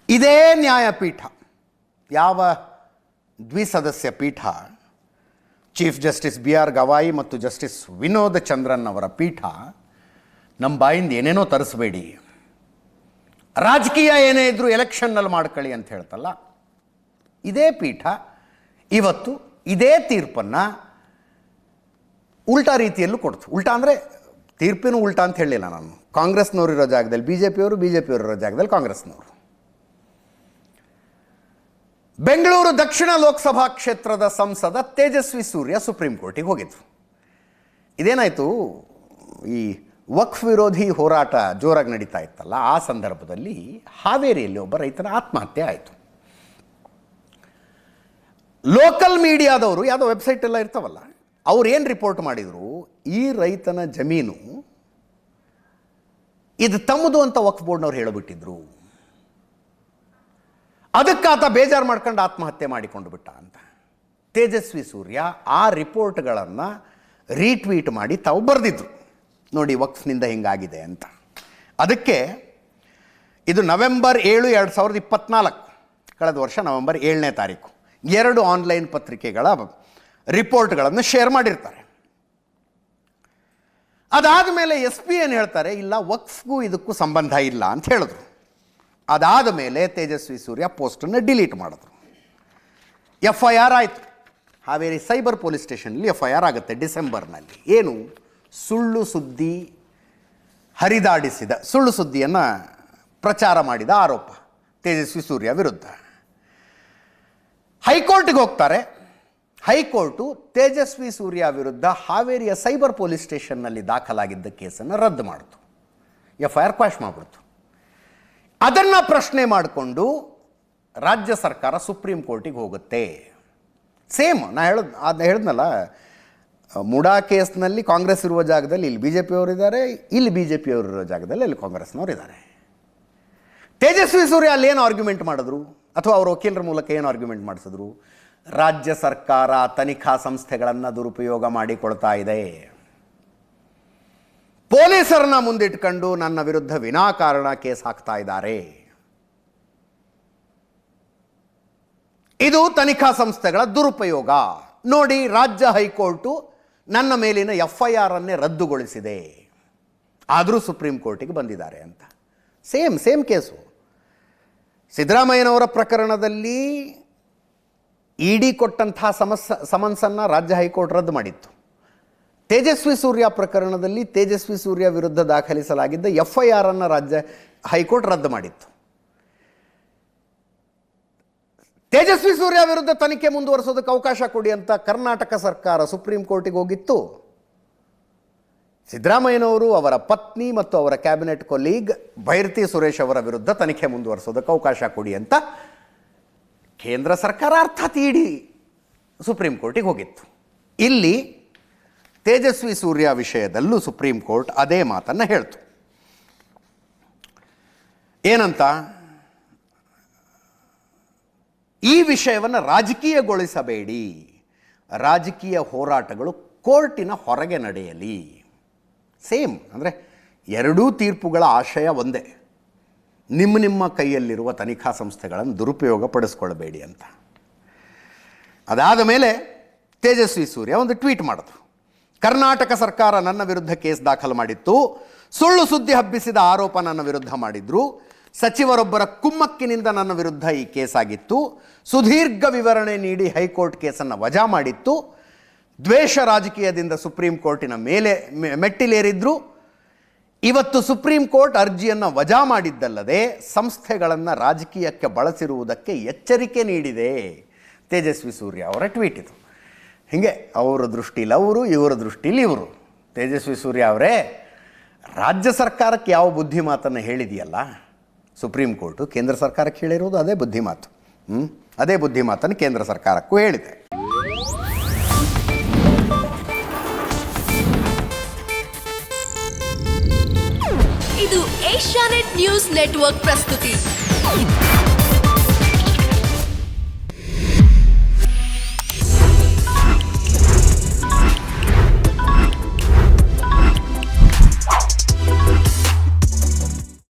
ಇದೇ ನ್ಯಾಯಪೀಠ, ಯಾವ ದ್ವಿಸದಸ್ಯ ಪೀಠ, ಚೀಫ್ ಜಸ್ಟಿಸ್ BR ಗವಾಯಿ ಮತ್ತು ಜಸ್ಟಿಸ್ ವಿನೋದ್ ಚಂದ್ರನ್ ಅವರ ಪೀಠ, ನಮ್ಮ ಬಾಯಿಂದ ಏನೇನೋ ತರಿಸಬೇಡಿ, ರಾಜಕೀಯ ಏನೇ ಇದ್ದರೂ ಎಲೆಕ್ಷನ್ನಲ್ಲಿ ಮಾಡ್ಕೊಳ್ಳಿ ಅಂತ ಹೇಳ್ತಲ್ಲ, ಇದೇ ಪೀಠ ಇವತ್ತು ಇದೇ ತೀರ್ಪನ್ನು ಉಲ್ಟಾ ರೀತಿಯಲ್ಲೂ ಕೊಡ್ತು. ಉಲ್ಟಾ ಅಂದರೆ ತೀರ್ಪಿನ ಉಲ್ಟಾ ಅಂತ ಹೇಳಲಿಲ್ಲ ನಾನು. ಕಾಂಗ್ರೆಸ್ನವರು ಇರೋ ಜಾಗದಲ್ಲಿ BJPಯವರು, BJPಯವರು ಇರೋ ಜಾಗದಲ್ಲಿ ಕಾಂಗ್ರೆಸ್ನವರು. ಬೆಂಗಳೂರು ದಕ್ಷಿಣ ಲೋಕಸಭಾ ಕ್ಷೇತ್ರದ ಸಂಸದ ತೇಜಸ್ವಿ ಸೂರ್ಯ ಸುಪ್ರೀಂ ಕೋರ್ಟಿಗೆ ಹೋಗಿದ್ರು. ಇದೇನಾಯಿತು, ಈ ವಕ್ಫ್ ವಿರೋಧಿ ಹೋರಾಟ ಜೋರಾಗಿ ನಡೀತಾ ಇತ್ತಲ್ಲ, ಆ ಸಂದರ್ಭದಲ್ಲಿ ಹಾವೇರಿಯಲ್ಲಿ ಒಬ್ಬ ರೈತನ ಆತ್ಮಹತ್ಯೆ ಆಯಿತು. ಲೋಕಲ್ ಮೀಡಿಯಾದವರು, ಯಾವುದೋ ವೆಬ್ಸೈಟ್ ಎಲ್ಲ ಇರ್ತಾವಲ್ಲ, ಅವ್ರು ಏನು ರಿಪೋರ್ಟ್ ಮಾಡಿದರು, ಈ ರೈತನ ಜಮೀನು ಇದು ತಮ್ಮದು ಅಂತ ವಕ್ಫ್ ಬೋರ್ಡ್ನವ್ರು ಹೇಳಿಬಿಟ್ಟಿದ್ರು. ಅದಕ್ಕಾತ ಬೇಜಾರು ಮಾಡ್ಕೊಂಡು ಆತ್ಮಹತ್ಯೆ ಮಾಡಿಕೊಂಡು ಬಿಟ್ಟ ಅಂತ. ತೇಜಸ್ವಿ ಸೂರ್ಯ ಆ ರಿಪೋರ್ಟ್ಗಳನ್ನು ರೀಟ್ವೀಟ್ ಮಾಡಿ ತಾವು ಬರೆದಿದ್ರು, ನೋಡಿ ವಕ್ಫ್ನಿಂದ ಹಿಂಗಾಗಿದೆ ಅಂತ. ಅದಕ್ಕೆ ಇದು ನವೆಂಬರ್ 7, 2024, ಕಳೆದ ವರ್ಷ ನವೆಂಬರ್ 7ನೇ ತಾರೀಕು 2 ಆನ್ಲೈನ್ ಪತ್ರಿಕೆಗಳ ರಿಪೋರ್ಟ್ಗಳನ್ನು ಶೇರ್ ಮಾಡಿರ್ತಾರೆ. ಅದಾದ ಮೇಲೆ SP ಏನು ಹೇಳ್ತಾರೆ, ಇಲ್ಲ ವಕ್ಫ್ಗೂ ಇದಕ್ಕೂ ಸಂಬಂಧ ಇಲ್ಲ ಅಂತ ಹೇಳಿದ್ರು. ಅದಾದ ಮೇಲೆ ತೇಜಸ್ವಿ ಸೂರ್ಯ ಪೋಸ್ಟನ್ನು ಡಿಲೀಟ್ ಮಾಡಿದ್ರು. FIR ಆಯಿತು. ಹಾವೇರಿ ಸೈಬರ್ ಪೊಲೀಸ್ ಸ್ಟೇಷನಲ್ಲಿ FIR ಆಗುತ್ತೆ ಡಿಸೆಂಬರ್ನಲ್ಲಿ. ಏನು, ಸುಳ್ಳು ಸುದ್ದಿ ಹರಿದಾಡಿಸಿದ, ಸುಳ್ಳು ಸುದ್ದಿಯನ್ನು ಪ್ರಚಾರ ಮಾಡಿದ ಆರೋಪ ತೇಜಸ್ವಿ ಸೂರ್ಯ ವಿರುದ್ಧ. ಹೈಕೋರ್ಟ್ಗೆ ಹೋಗ್ತಾರೆ. ಹೈಕೋರ್ಟು ತೇಜಸ್ವಿ ಸೂರ್ಯ ವಿರುದ್ಧ ಹಾವೇರಿಯ ಸೈಬರ್ ಪೊಲೀಸ್ ಸ್ಟೇಷನ್ನಲ್ಲಿ ದಾಖಲಾಗಿದ್ದ ಕೇಸನ್ನು ರದ್ದು ಮಾಡಿತು. FIR ಕ್ವಾಶ್ ಮಾಡಿಬಿಡ್ತು. ಅದನ್ನು ಪ್ರಶ್ನೆ ಮಾಡಿಕೊಂಡು ರಾಜ್ಯ ಸರ್ಕಾರ ಸುಪ್ರೀಂ ಕೋರ್ಟಿಗೆ ಹೋಗುತ್ತೆ. ಸೇಮ್ ಅದನ್ನ ಹೇಳಿದ್ನಲ್ಲ, ಮುಡಾ ಕೇಸ್ನಲ್ಲಿ ಕಾಂಗ್ರೆಸ್ ಇರುವ ಜಾಗದಲ್ಲಿ ಇಲ್ಲಿ BJPಯವರು ಇದ್ದಾರೆ, ಇಲ್ಲಿ BJPಯವರು ಇರೋ ಜಾಗದಲ್ಲಿ ಇಲ್ಲಿ ಕಾಂಗ್ರೆಸ್ನವರು ಇದ್ದಾರೆ. ತೇಜಸ್ವಿ ಸೂರ್ಯ ಅಲ್ಲಿ ಏನು ಆರ್ಗ್ಯುಮೆಂಟ್ ಮಾಡಿದ್ರು, ಅಥವಾ ಅವರ ವಕೀಲರ ಮೂಲಕ ಏನು ಆರ್ಗ್ಯುಮೆಂಟ್ ಮಾಡಿಸಿದ್ರು, ರಾಜ್ಯ ಸರ್ಕಾರ ತನಿಖಾ ಸಂಸ್ಥೆಗಳನ್ನು ದುರುಪಯೋಗ ಮಾಡಿಕೊಳ್ತಾ ಇದೆ, ಪೊಲೀಸರನ್ನ ಮುಂದಿಟ್ಕೊಂಡು ನನ್ನ ವಿರುದ್ಧ ವಿನಾಕಾರಣ ಕೇಸ್ ಹಾಕ್ತಾ ಇದ್ದಾರೆ, ಇದು ತನಿಖಾ ಸಂಸ್ಥೆಗಳ ದುರುಪಯೋಗ, ನೋಡಿ ರಾಜ್ಯ ಹೈಕೋರ್ಟು ನನ್ನ ಮೇಲಿನ FIR ಅನ್ನೇ ರದ್ದುಗೊಳಿಸಿದೆ, ಆದರೂ ಸುಪ್ರೀಂ ಕೋರ್ಟಿಗೆ ಬಂದಿದ್ದಾರೆ ಅಂತ. Same case. ಸಿದ್ದರಾಮಯ್ಯನವರ ಪ್ರಕರಣದಲ್ಲಿ ED ಕೊಟ್ಟಂತಹ ಸಮನ್ಸನ್ನು ರಾಜ್ಯ ಹೈಕೋರ್ಟ್ ರದ್ದು ಮಾಡಿತ್ತು. ತೇಜಸ್ವಿ ಸೂರ್ಯ ಪ್ರಕರಣದಲ್ಲಿ ತೇಜಸ್ವಿ ಸೂರ್ಯ ವಿರುದ್ಧ ದಾಖಲಿಸಲಾಗಿದ್ದ FIR ಅನ್ನು ರಾಜ್ಯ ಹೈಕೋರ್ಟ್ ರದ್ದು ಮಾಡಿತ್ತು. ತೇಜಸ್ವಿ ಸೂರ್ಯ ವಿರುದ್ಧ ತನಿಖೆ ಮುಂದುವರಿಸೋದಕ್ಕೆ ಅವಕಾಶ ಕೊಡಿ ಅಂತ ಕರ್ನಾಟಕ ಸರ್ಕಾರ ಸುಪ್ರೀಂ ಕೋರ್ಟಿಗೆ ಹೋಗಿತ್ತು. ಸಿದ್ದರಾಮಯ್ಯನವರು ಅವರ ಪತ್ನಿ ಮತ್ತು ಅವರ ಕ್ಯಾಬಿನೆಟ್ ಕೊಲೀಗ್ ಬೈರತಿ ಸುರೇಶ್ ಅವರ ವಿರುದ್ಧ ತನಿಖೆ ಮುಂದುವರಿಸೋದಕ್ಕೆ ಅವಕಾಶ ಕೊಡಿ ಅಂತ ಕೇಂದ್ರ ಸರ್ಕಾರ ಅರ್ಥಾತ್ ED ಸುಪ್ರೀಂ ಕೋರ್ಟಿಗೆ ಹೋಗಿತ್ತು. ಇಲ್ಲಿ ತೇಜಸ್ವಿ ಸೂರ್ಯ ವಿಷಯದಲ್ಲೂ ಸುಪ್ರೀಂ ಕೋರ್ಟ್ ಅದೇ ಮಾತನ್ನು ಹೇಳ್ತು. ಏನಂತ, ಈ ವಿಷಯವನ್ನು ರಾಜಕೀಯಗೊಳಿಸಬೇಡಿ, ರಾಜಕೀಯ ಹೋರಾಟಗಳು ಕೋರ್ಟಿನ ಹೊರಗೆ ನಡೆಯಲಿ. ಸೇಮ್ ಅಂದರೆ ಎರಡೂ ತೀರ್ಪುಗಳ ಆಶಯ ಒಂದೇ, ನಿಮ್ಮ ಕೈಯಲ್ಲಿರುವ ತನಿಖಾ ಸಂಸ್ಥೆಗಳನ್ನು ದುರುಪಯೋಗ ಪಡಿಸ್ಕೊಳ್ಬೇಡಿ ಅಂತ. ಅದಾದ ಮೇಲೆ ತೇಜಸ್ವಿ ಸೂರ್ಯ ಒಂದು ಟ್ವೀಟ್ ಮಾಡಿದ್ರು. ಕರ್ನಾಟಕ ಸರ್ಕಾರ ನನ್ನ ವಿರುದ್ಧ ಕೇಸ್ ದಾಖಲು ಮಾಡಿತ್ತು, ಸುಳ್ಳು ಸುದ್ದಿ ಹಬ್ಬಿಸಿದ ಆರೋಪ ನನ್ನ ವಿರುದ್ಧ ಮಾಡಿದ್ರು, ಸಚಿವರೊಬ್ಬರ ಕುಮ್ಮಕ್ಕಿನಿಂದ ನನ್ನ ವಿರುದ್ಧ ಈ ಕೇಸ್ ಆಗಿತ್ತು, ಸುದೀರ್ಘ ವಿವರಣೆ ನೀಡಿ ಹೈಕೋರ್ಟ್ ಕೇಸನ್ನು ವಜಾ ಮಾಡಿತ್ತು, ದ್ವೇಷ ರಾಜಕೀಯದಿಂದ ಸುಪ್ರೀಂ ಕೋರ್ಟಿನ ಮೇಲೆ ಮೆಟ್ಟಿಲೇರಿದ್ರು, ಇವತ್ತು ಸುಪ್ರೀಂ ಕೋರ್ಟ್ ಅರ್ಜಿಯನ್ನು ವಜಾ ಮಾಡಿದ್ದಲ್ಲದೆ ಸಂಸ್ಥೆಗಳನ್ನು ರಾಜಕೀಯಕ್ಕೆ ಬಳಸಿರುವುದಕ್ಕೆ ಎಚ್ಚರಿಕೆ ನೀಡಿದೆ. ತೇಜಸ್ವಿ ಸೂರ್ಯ ಅವರ ಟ್ವೀಟ್ ಇದು. ಹೀಗೆ ಅವರ ದೃಷ್ಟಿಲಿ ಅವರು, ಇವರ ದೃಷ್ಟಿಲಿ ಇವರು. ತೇಜಸ್ವಿ ಸೂರ್ಯ ಅವರೇ, ರಾಜ್ಯ ಸರ್ಕಾರಕ್ಕೆ ಯಾವ ಬುದ್ಧಿ ಮಾತನ್ನು ಹೇಳಿದೆಯಲ್ಲ ಸುಪ್ರೀಂ ಕೋರ್ಟು, ಕೇಂದ್ರ ಸರ್ಕಾರಕ್ಕೆ ಹೇಳಿರೋದು ಅದೇ ಬುದ್ಧಿ ಮಾತು. ಅದೇ ಬುದ್ಧಿ ಮಾತನ್ನು ಕೇಂದ್ರ ಸರ್ಕಾರಕ್ಕೂ ಹೇಳಿದೆ. ಇದು ಏಷ್ಯಾನೆಟ್ ನ್ಯೂಸ್ ನೆಟ್ವರ್ಕ್ ಪ್ರಸ್ತುತಿ.